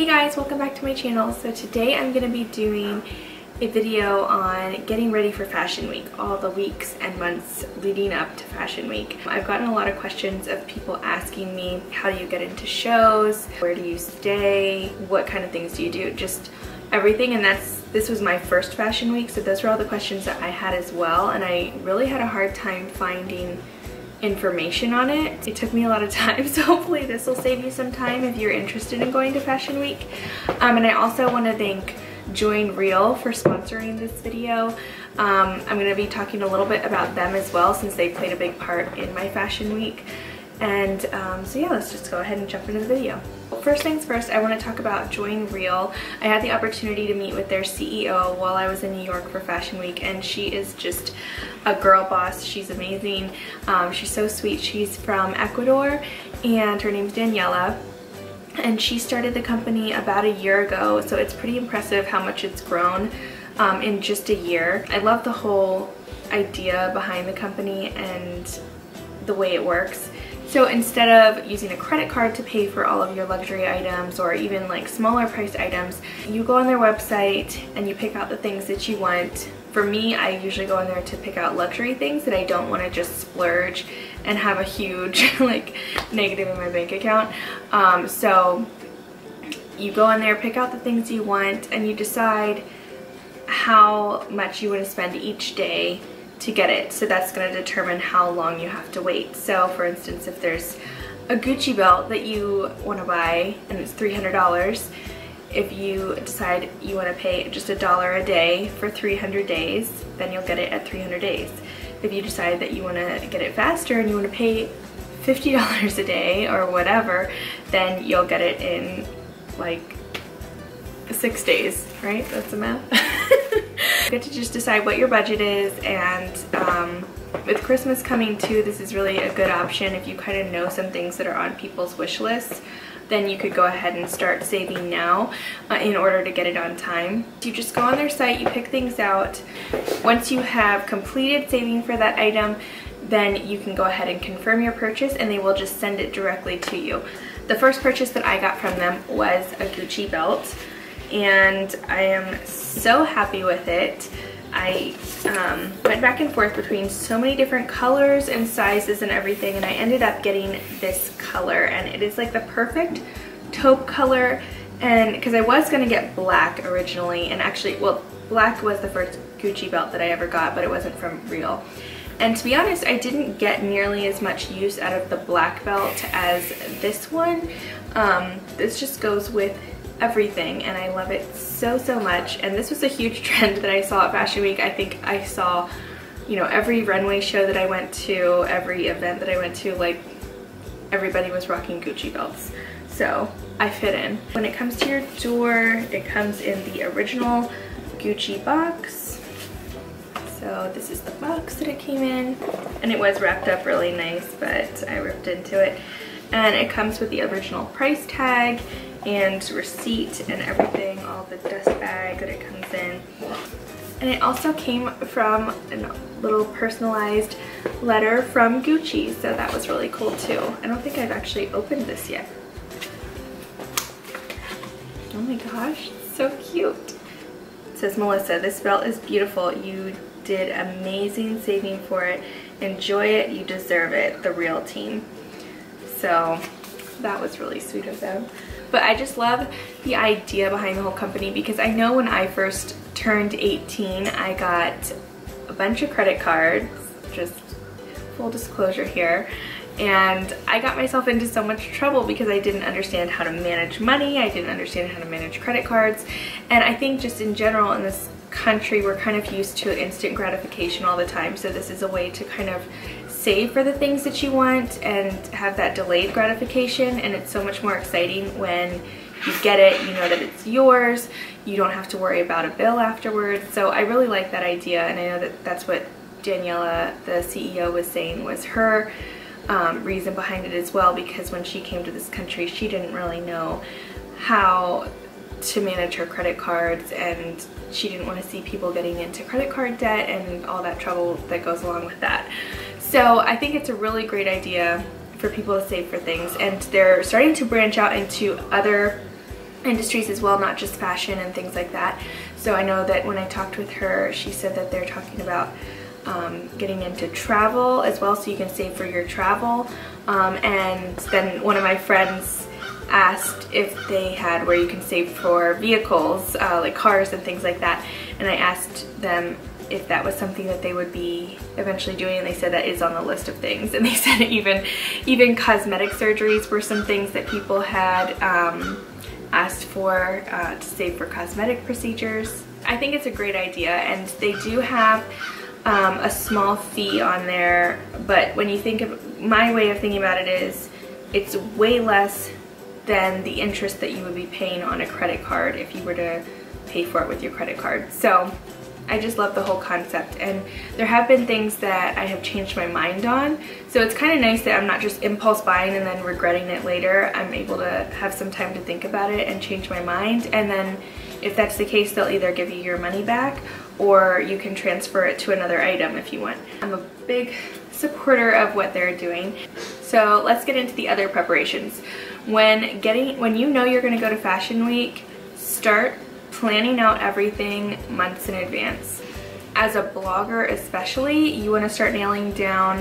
Hey guys, welcome back to my channel. So today I'm going to be doing a video on getting ready for Fashion Week, all the weeks and months leading up to Fashion Week. I've gotten a lot of questions of people asking me, how do you get into shows? Where do you stay? What kind of things do you do? Just everything. And this was my first Fashion Week, so those were all the questions that I had as well. And I really had a hard time finding information on it. It took me a lot of time, so hopefully this will save you some time if you're interested in going to Fashion Week. And I also want to thank Surreal for sponsoring this video. I'm going to be talking a little bit about them as well, since they played a big part in my Fashion Week. And so yeah, let's just go ahead and jump into the video. First things first, I want to talk about Surreal. I had the opportunity to meet with their CEO while I was in New York for Fashion Week, and she is just a girl boss. She's amazing. She's so sweet. She's from Ecuador, and her name's Daniela, and she started the company about a year ago, so it's pretty impressive how much it's grown in just a year. I love the whole idea behind the company and the way it works. So instead of using a credit card to pay for all of your luxury items or even like smaller price items, you go on their website and you pick out the things that you want. For me, I usually go on there to pick out luxury things that I don't want to just splurge and have a huge like negative in my bank account. So you go on there, pick out the things you want, and you decide how much you want to spend each day to get it. So that's going to determine how long you have to wait. So for instance, if there's a Gucci belt that you want to buy and it's $300, if you decide you want to pay just $1 a day for 300 days, then you'll get it at 300 days. If you decide that you want to get it faster and you want to pay $50 a day or whatever, then you'll get it in like 6 days, right? That's the math. You get to just decide what your budget is, and with Christmas coming too, this is really a good option. If you kind of know some things that are on people's wish lists, then you could go ahead and start saving now in order to get it on time. You just go on their site, you pick things out. Once you have completed saving for that item, then you can go ahead and confirm your purchase, and they will just send it directly to you. The first purchase that I got from them was a Gucci belt, and I am so happy with it. I went back and forth between so many different colors and sizes and everything, and I ended up getting this color, and it is like the perfect taupe color. And because I was going to get black originally, and actually, well, black was the first Gucci belt that I ever got, but it wasn't from Real. And to be honest, I didn't get nearly as much use out of the black belt as this one. This just goes with everything, and I love it so much. And this was a huge trend that I saw at Fashion Week. I think I saw, you know, every runway show that I went to, every event that I went to, like everybody was rocking Gucci belts. So I fit in. When it comes to your door, it comes in the original Gucci box. So this is the box that it came in, and it was wrapped up really nice, but I ripped into it. And it comes with the original price tag and receipt and everything, all the dust bag that it comes in. And it also came from a little personalized letter from Gucci, so that was really cool too. I don't think I've actually opened this yet. Oh my gosh, it's so cute. It says, Melissa, this belt is beautiful. You did amazing saving for it. Enjoy it, you deserve it. The Real team. So that was really sweet of them. But I just love the idea behind the whole company, because I know when I first turned 18, I got a bunch of credit cards, just full disclosure here, and I got myself into so much trouble because I didn't understand how to manage money, I didn't understand how to manage credit cards, and I think just in general in this country we're kind of used to instant gratification all the time, so this is a way to kind of save for the things that you want and have that delayed gratification. And it's so much more exciting when you get it, you know that it's yours, you don't have to worry about a bill afterwards. So I really like that idea, and I know that that's what Daniela, the CEO, was saying was her reason behind it as well, because when she came to this country she didn't really know how to manage her credit cards, and she didn't want to see people getting into credit card debt and all that trouble that goes along with that. So I think it's a really great idea for people to save for things, and they're starting to branch out into other industries as well, not just fashion and things like that. So I know that when I talked with her, she said that they're talking about getting into travel as well, so you can save for your travel. And then one of my friends asked if they had where you can save for vehicles, like cars and things like that, and I asked them if that was something that they would be eventually doing, and they said that is on the list of things. And they said even cosmetic surgeries were some things that people had asked for to save for cosmetic procedures. I think it's a great idea, and they do have a small fee on there, but when you think of, my way of thinking about it is it's way less than the interest that you would be paying on a credit card if you were to pay for it with your credit card. So I just love the whole concept, and there have been things that I have changed my mind on, so it's kind of nice that I'm not just impulse buying and then regretting it later. I'm able to have some time to think about it and change my mind, and then if that's the case, they'll either give you your money back or you can transfer it to another item if you want. I'm a big supporter of what they're doing. So let's get into the other preparations. When you know you're going to go to Fashion Week, start planning out everything months in advance. As a blogger especially, you want to start nailing down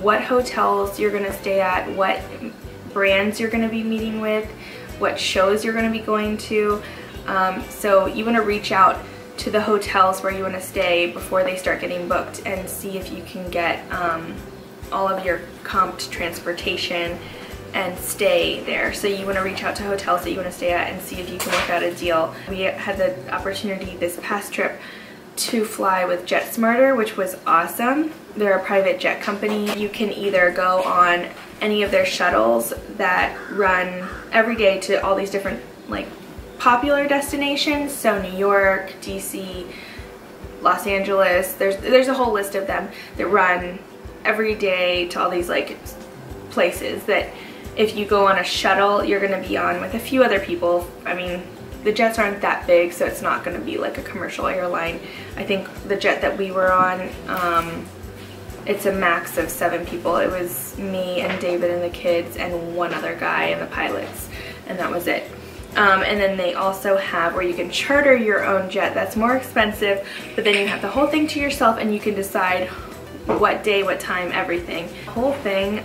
what hotels you're going to stay at, what brands you're going to be meeting with, what shows you're going to be going to. So you want to reach out to the hotels where you want to stay before they start getting booked and see if you can get all of your comped transportation and stay there. So you want to reach out to hotels that you want to stay at and see if you can work out a deal. We had the opportunity this past trip to fly with JetSmarter, which was awesome. They're a private jet company. You can either go on any of their shuttles that run every day to all these different like popular destinations, so New York, DC, Los Angeles. There's a whole list of them that run every day to all these like places that if you go on a shuttle, you're going to be on with a few other people. I mean, the jets aren't that big, so it's not going to be like a commercial airline. I think the jet that we were on, it's a max of 7 people. It was me and David and the kids and one other guy and the pilots, and that was it. And then they also have where you can charter your own jet. That's more expensive, but then you have the whole thing to yourself and you can decide what day, what time, everything. The whole thing,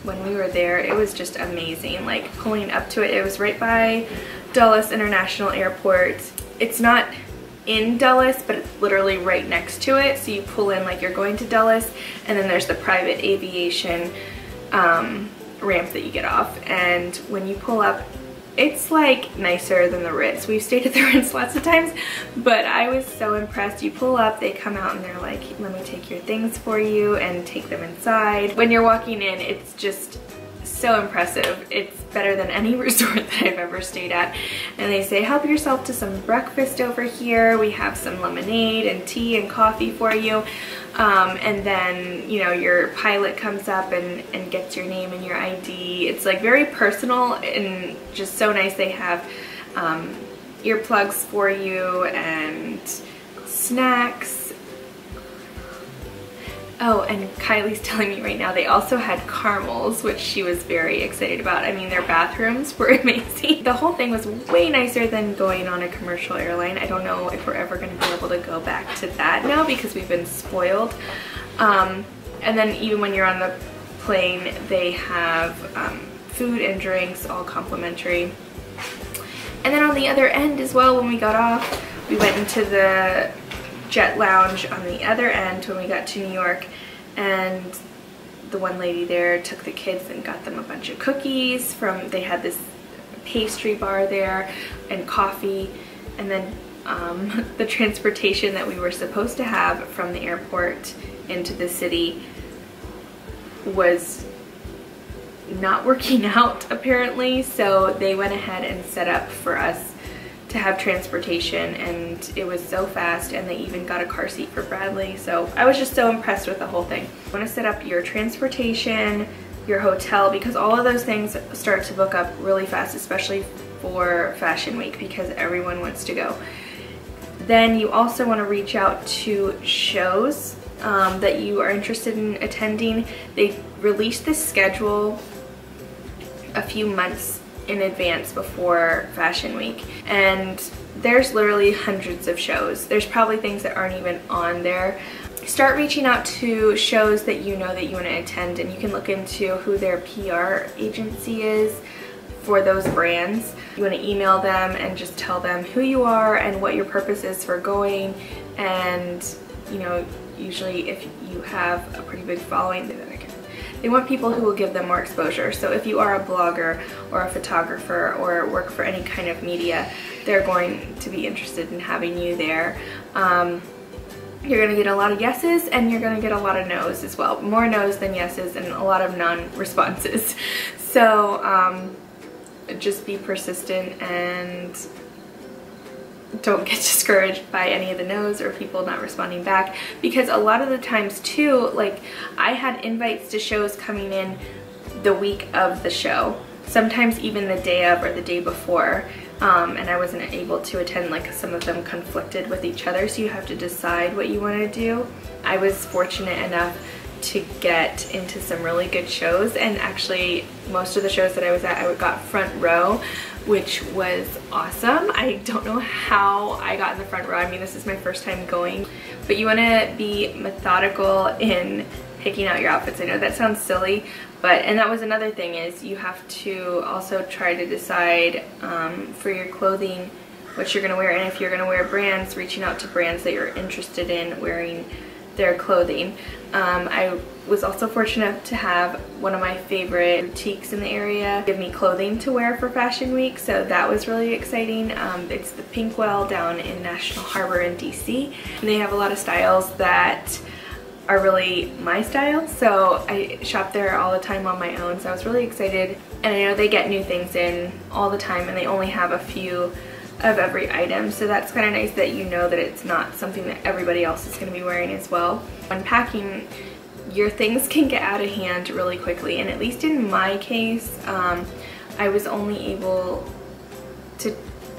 when we were there, it was just amazing. Like pulling up to it, it was right by Dulles International Airport. It's not in Dulles, but it's literally right next to it. So you pull in like you're going to Dulles, and then there's the private aviation ramp that you get off. And when you pull up, it's like nicer than the Ritz. We've stayed at the Ritz lots of times, but I was so impressed. You pull up, they come out and they're like, let me take your things for you and take them inside. When you're walking in, it's just so impressive. It's better than any resort that I've ever stayed at. And they say, help yourself to some breakfast over here. We have some lemonade and tea and coffee for you. And then, you know, your pilot comes up and gets your name and your ID. It's like very personal and just so nice. They have earplugs for you and snacks. Oh, and Kylie's telling me right now they also had caramels, which she was very excited about. I mean, their bathrooms were amazing. The whole thing was way nicer than going on a commercial airline. I don't know if we're ever going to be able to go back to that now because we've been spoiled. And then even when you're on the plane, they have food and drinks, all complimentary. And then on the other end as well, when we got off, we went into the jet lounge on the other end when we got to New York, and the one lady there took the kids and got them a bunch of cookies from, they had this pastry bar there and coffee, and then the transportation that we were supposed to have from the airport into the city was not working out apparently, so they went ahead and set up for us to have transportation, and it was so fast, and they even got a car seat for Bradley. So I was just so impressed with the whole thing. You want to set up your transportation, your hotel, because all of those things start to book up really fast, especially for Fashion Week because everyone wants to go. Then you also want to reach out to shows that you are interested in attending. They released this schedule a few months in advance before Fashion Week. And there's literally hundreds of shows. There's probably things that aren't even on there. Start reaching out to shows that you know that you want to attend, and you can look into who their PR agency is for those brands. You want to email them and just tell them who you are and what your purpose is for going. And you know, usually if you have a pretty big following, they want people who will give them more exposure. So if you are a blogger or a photographer or work for any kind of media, they're going to be interested in having you there. You're going to get a lot of yeses, and you're going to get a lot of no's as well. More no's than yeses, and a lot of non-responses. So just be persistent and don't get discouraged by any of the no's or people not responding back, because a lot of the times too, like, I had invites to shows coming in the week of the show, sometimes even the day of or the day before, and I wasn't able to attend. Like, some of them conflicted with each other, so you have to decide what you want to do. I was fortunate enough to get into some really good shows, and actually most of the shows that I was at, I got front row, which was awesome. I don't know how I got in the front row. I mean, this is my first time going, but you want to be methodical in picking out your outfits. I know that sounds silly, and that was another thing, is you have to also try to decide for your clothing what you're going to wear, and if you're going to wear brands, reaching out to brands that you're interested in wearing their clothing. I was also fortunate to have one of my favorite boutiques in the area give me clothing to wear for Fashion Week, so that was really exciting. It's the Pinkwell down in National Harbor in DC, and they have a lot of styles that are really my style, so I shop there all the time on my own, so I was really excited. And I know they get new things in all the time, and they only have a few of every item, so that's kind of nice that you know that it's not something that everybody else is going to be wearing as well. When packing, your things can get out of hand really quickly, and at least in my case, I was only able to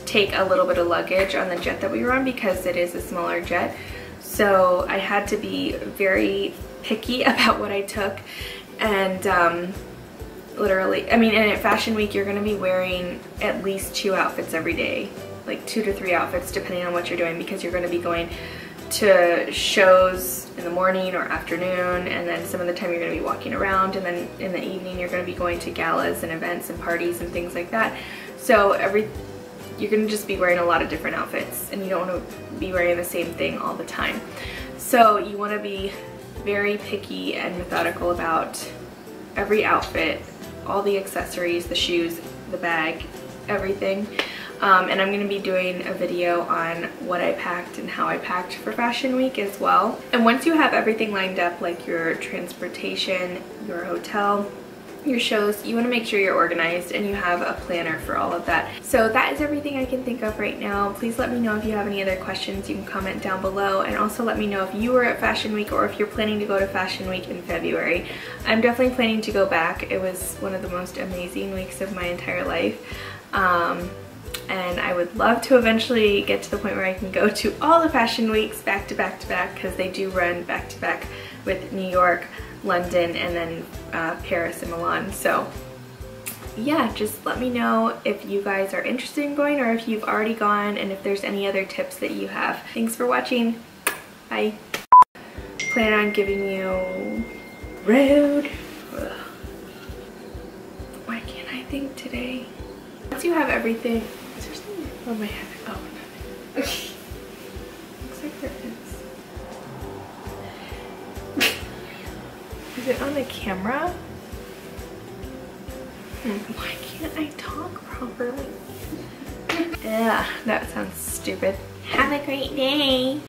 take a little bit of luggage on the jet that we were on because it is a smaller jet, so I had to be very picky about what I took. And literally, I mean, and at Fashion Week you're going to be wearing at least 2 outfits every day, like 2 to 3 outfits depending on what you're doing, because you're going to be going to shows in the morning or afternoon, and then some of the time you're going to be walking around, and then in the evening you're going to be going to galas and events and parties and things like that. So you're going to just be wearing a lot of different outfits, and you don't want to be wearing the same thing all the time. So you want to be very picky and methodical about every outfit, all the accessories, the shoes, the bag, everything. And I'm going to be doing a video on what I packed and how I packed for Fashion Week as well. And once you have everything lined up, like your transportation, your hotel, your shows, you want to make sure you're organized and you have a planner for all of that. So that is everything I can think of right now. Please let me know if you have any other questions. You can comment down below, and also let me know if you were at Fashion Week or if you're planning to go to Fashion Week in February. I'm definitely planning to go back. It was one of the most amazing weeks of my entire life. And I would love to eventually get to the point where I can go to all the Fashion Weeks back to back to back, because they do run back to back with New York, London, and then Paris and Milan. So yeah, just let me know if you guys are interested in going or if you've already gone, and if there's any other tips that you have. Thanks for watching. Bye. Plan on giving you rude. Ugh. Why can't I think today? Once you have everything, is there something on my head? Oh, nothing. Looks like there is. Is it on the camera? Why can't I talk properly? Yeah, that sounds stupid. Have a great day.